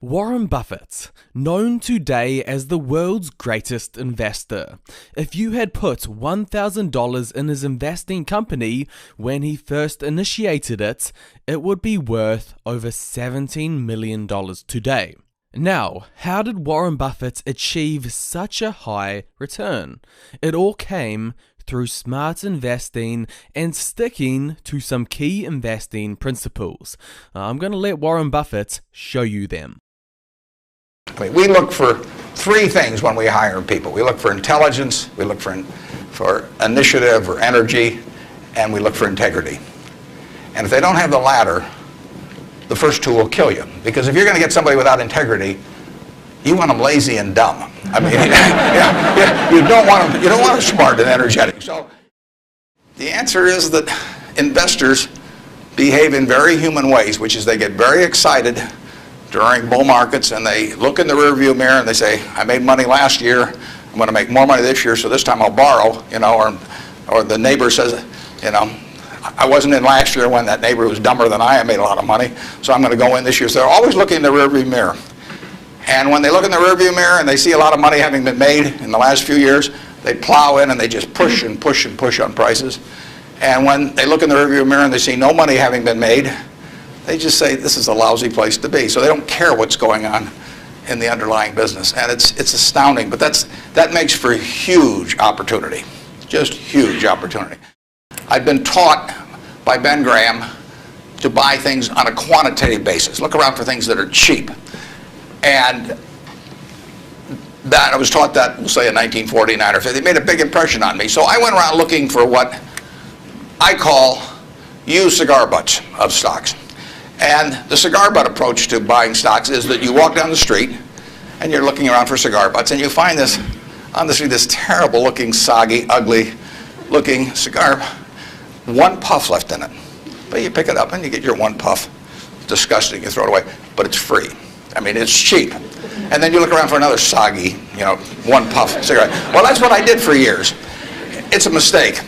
Warren Buffett, known today as the world's greatest investor. If you had put $1,000 in his investing company when he first initiated it, it would be worth over $17 million today. Now, how did Warren Buffett achieve such a high return? It all came through smart investing and sticking to some key investing principles. I'm going to let Warren Buffett show you them. We look for three things when we hire people. We look for intelligence, we look for initiative or energy, and we look for integrity. And if they don't have the latter, the first two will kill you. Because if you're going to get somebody without integrity, you want them lazy and dumb. I mean, you don't want them smart and energetic. So the answer is that investors behave in very human ways, which is they get very excited during bull markets, and they look in the rearview mirror and they say, I made money last year, I'm going to make more money this year, so this time I'll borrow, or the neighbor says, I wasn't in last year when that neighbor was dumber than I made a lot of money, so I'm going to go in this year. So they're always looking in the rearview mirror. And when they look in the rearview mirror and they see a lot of money having been made in the last few years, they plow in and they just push and push and push on prices. And when they look in the rearview mirror and they see no money having been made, they just say, this is a lousy place to be. So they don't care what's going on in the underlying business. And it's astounding, but that makes for huge opportunity, just huge opportunity. I've been taught by Ben Graham to buy things on a quantitative basis. Look around for things that are cheap. And that I was taught that, we'll say in 1949 or 50. It made a big impression on me. So I went around looking for what I call used cigar butts of stocks. And the cigar butt approach to buying stocks is that you walk down the street and you're looking around for cigar butts and you find this on the street, this terrible looking, soggy, ugly looking cigar, one puff left in it. But you pick it up and you get your one puff. It's disgusting, you throw it away, but it's free. I mean, it's cheap. And then you look around for another soggy, one puff cigarette. Well, that's what I did for years. It's a mistake.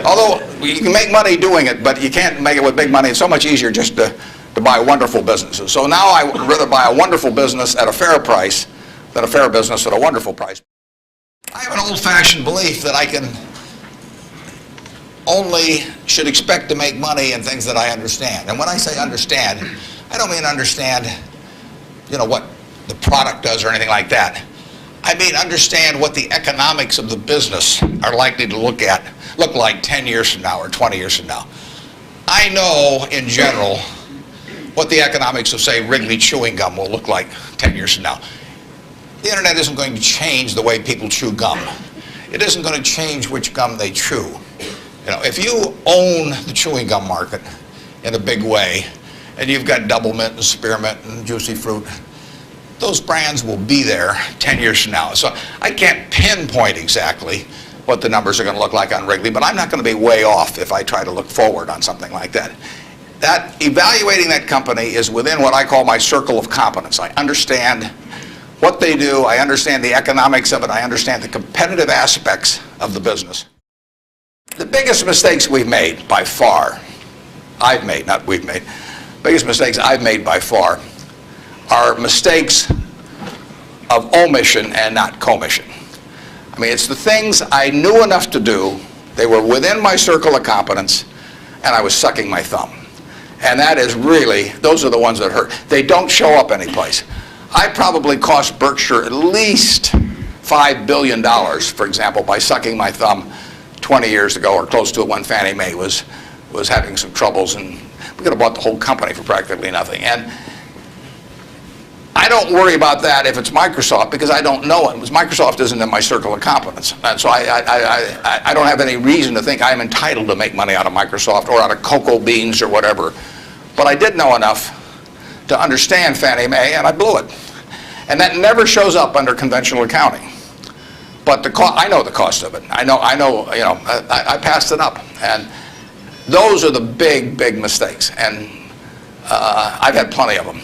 Although you can make money doing it, but you can't make it with big money. It's so much easier just to buy wonderful businesses. So now I would rather buy a wonderful business at a fair price than a fair business at a wonderful price. I have an old-fashioned belief that I should expect to make money in things that I understand. And when I say understand, I don't mean understand, what the product does or anything like that. I mean understand what the economics of the business are likely to look like 10 years from now or 20 years from now. I know in general what the economics of, say, Wrigley chewing gum will look like 10 years from now. The internet isn't going to change the way people chew gum. It isn't going to change which gum they chew. If you own the chewing gum market in a big way, and you've got Double Mint and Spearmint and Juicy Fruit, those brands will be there 10 years from now. So I can't pinpoint exactly what the numbers are going to look like on Wrigley, but I'm not going to be way off if I try to look forward on something like that. Evaluating that company is within what I call my circle of competence. I understand what they do, I understand the economics of it, I understand the competitive aspects of the business. The biggest mistakes we've made by far, biggest mistakes I've made by far are mistakes of omission and not commission. I mean, it's the things I knew enough to do, they were within my circle of competence, and I was sucking my thumb. And that is really, those are the ones that hurt. They don't show up anyplace. I probably cost Berkshire at least $5 billion, for example, by sucking my thumb 20 years ago or close to it when Fannie Mae was having some troubles, and we could have bought the whole company for practically nothing. And I don't worry about that if it's Microsoft because I don't know it. Microsoft isn't in my circle of competence. And so I don't have any reason to think I'm entitled to make money out of Microsoft or out of cocoa beans or whatever. But I did know enough to understand Fannie Mae, and I blew it. And that never shows up under conventional accounting. But I know the cost of it. I passed it up. And those are the big, big mistakes. And I've had plenty of them.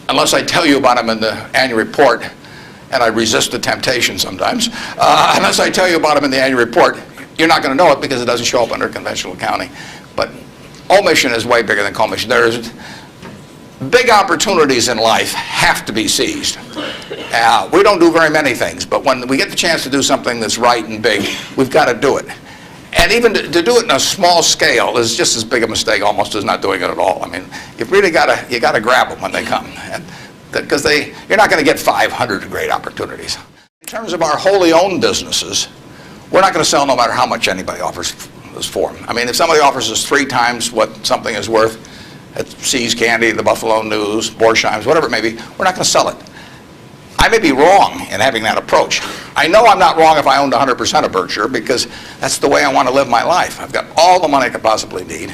Unless I tell you about them in the annual report, and I resist the temptation sometimes, unless I tell you about them in the annual report, you're not going to know it because it doesn't show up under conventional accounting. But omission is way bigger than commission. big opportunities in life have to be seized. We don't do very many things, but when we get the chance to do something that's right and big, we've got to do it. And even to do it in a small scale is just as big a mistake almost as not doing it at all. I mean, you've really got to grab them when they come, because you're not going to get 500 great opportunities. In terms of our wholly owned businesses, we're not going to sell no matter how much anybody offers us for them. I mean, if somebody offers us 3 times what something is worth at See's Candy, the Buffalo News, Borsheim's, whatever it may be, we're not going to sell it. I may be wrong in having that approach. I know I'm not wrong if I owned 100% of Berkshire, because that's the way I want to live my life. I've got all the money I could possibly need.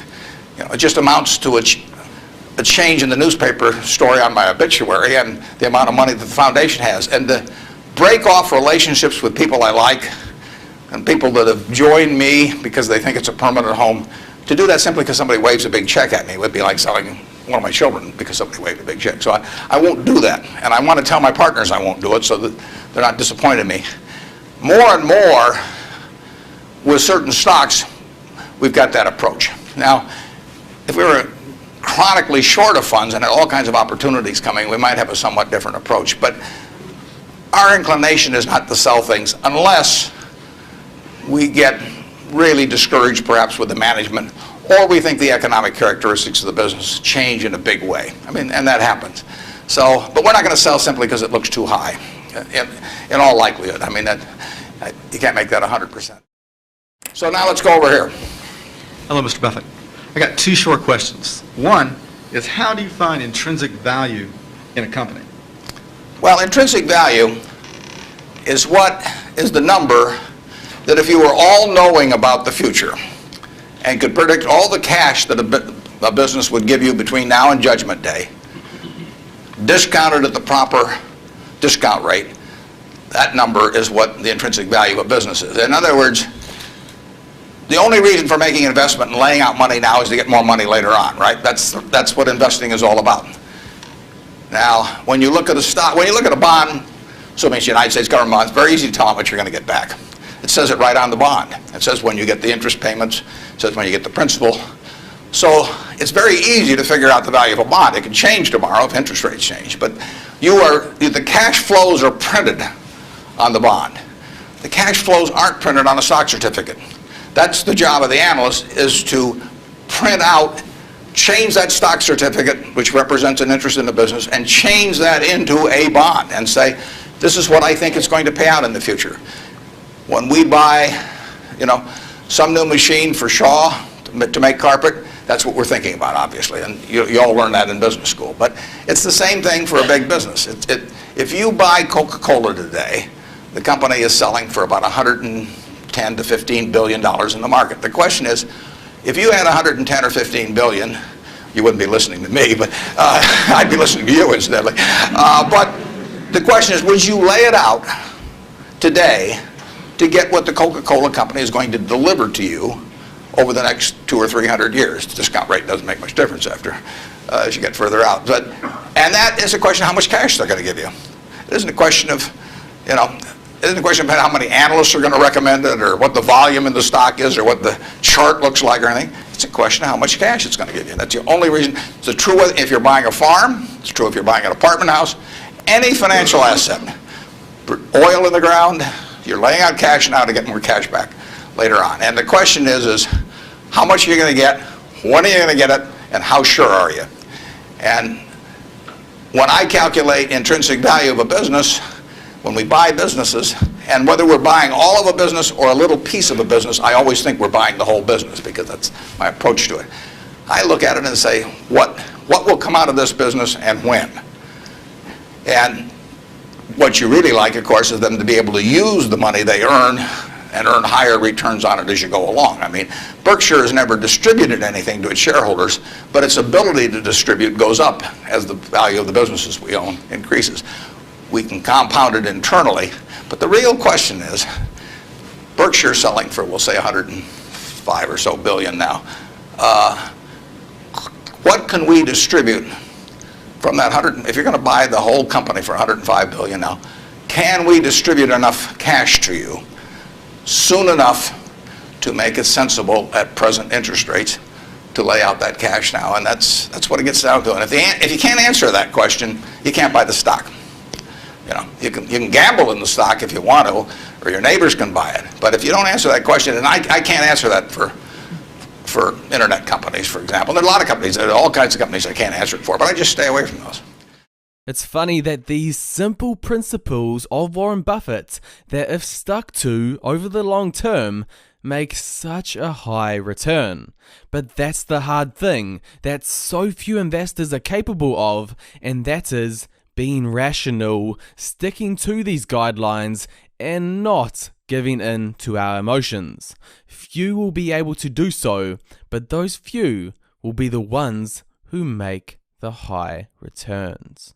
You know, it just amounts to a change in the newspaper story on my obituary and the amount of money that the foundation has. And to break off relationships with people I like and people that have joined me because they think it's a permanent home, to do that simply because somebody waves a big check at me would be like selling one of my children because somebody waved a big check. So I won't do that. And I want to tell my partners I won't do it so that they're not disappointed in me. More and more, with certain stocks, we've got that approach. Now, if we were chronically short of funds and had all kinds of opportunities coming, we might have a somewhat different approach. But our inclination is not to sell things unless we get really discouraged perhaps with the management, or we think the economic characteristics of the business change in a big way. I mean, and that happens. So, but we're not going to sell simply because it looks too high, in all likelihood. I mean, you can't make that 100%. So now let's go over here. Hello, Mr. Buffett. I got 2 short questions. One is, how do you find intrinsic value in a company? Well, intrinsic value is the number that if you were all-knowing about the future and could predict all the cash that a business would give you between now and Judgment Day, discounted at the proper discount rate, that number is what the intrinsic value of a business is. In other words, the only reason for making an investment and laying out money now is to get more money later on, right? That's what investing is all about. Now, when you look at a stock, when you look at a bond, assuming it's the United States government bond, it's very easy to tell how much you're going to get back. It says it right on the bond. It says when you get the interest payments, it says when you get the principal. So it's very easy to figure out the value of a bond. It can change tomorrow if interest rates change, but the cash flows are printed on the bond. The cash flows aren't printed on a stock certificate. That's the job of the analyst, is to print out, change that stock certificate, which represents an interest in the business, and change that into a bond and say, this is what I think it's going to pay out in the future. When we buy, some new machine for Shaw to make carpet, that's what we're thinking about, obviously, and you all learn that in business school. But it's the same thing for a big business. If you buy Coca-Cola today, the company is selling for about $110 to $15 billion in the market. The question is, if you had 110 or 15 billion, you wouldn't be listening to me, but I'd be listening to you incidentally. But the question is, would you lay it out today to get what the Coca-Cola company is going to deliver to you over the next 200 or 300 years? The discount rate doesn't make much difference as you get further out. And that is a question of how much cash they're going to give you. It isn't a question of, it isn't a question of how many analysts are going to recommend it, or what the volume in the stock is, or what the chart looks like, or anything. It's a question of how much cash it's going to give you. That's the only reason. It's true if you're buying a farm. It's true if you're buying an apartment house. Any financial asset. Oil in the ground. You're laying out cash now to get more cash back later on. And the question is how much are you going to get, when are you going to get it, and how sure are you? And when I calculate intrinsic value of a business, when we buy businesses, and whether we're buying all of a business or a little piece of a business, I always think we're buying the whole business, because that's my approach to it. I look at it and say, what will come out of this business and when? And what you really like, of course, is them to be able to use the money they earn and earn higher returns on it as you go along. I mean, Berkshire has never distributed anything to its shareholders, but its ability to distribute goes up as the value of the businesses we own increases. We can compound it internally, but the real question is, Berkshire selling for, we'll say, 105 or so billion now. What can we distribute from that 100? If you're going to buy the whole company for 105 billion now, can we distribute enough cash to you soon enough to make it sensible at present interest rates to lay out that cash now, and that's what it gets down to. And if you can't answer that question, you can't buy the stock. You know, you can gamble in the stock if you want to, or your neighbors can buy it. But if you don't answer that question, and I can't answer that for internet companies, for example. There are a lot of companies, there are all kinds of companies I can't answer it for, but I just stay away from those. It's funny that these simple principles of Warren Buffett, that if stuck to over the long term, make such a high return. But that's the hard thing that so few investors are capable of, and that is being rational, sticking to these guidelines, and not giving in to our emotions. Few will be able to do so, but those few will be the ones who make the high returns.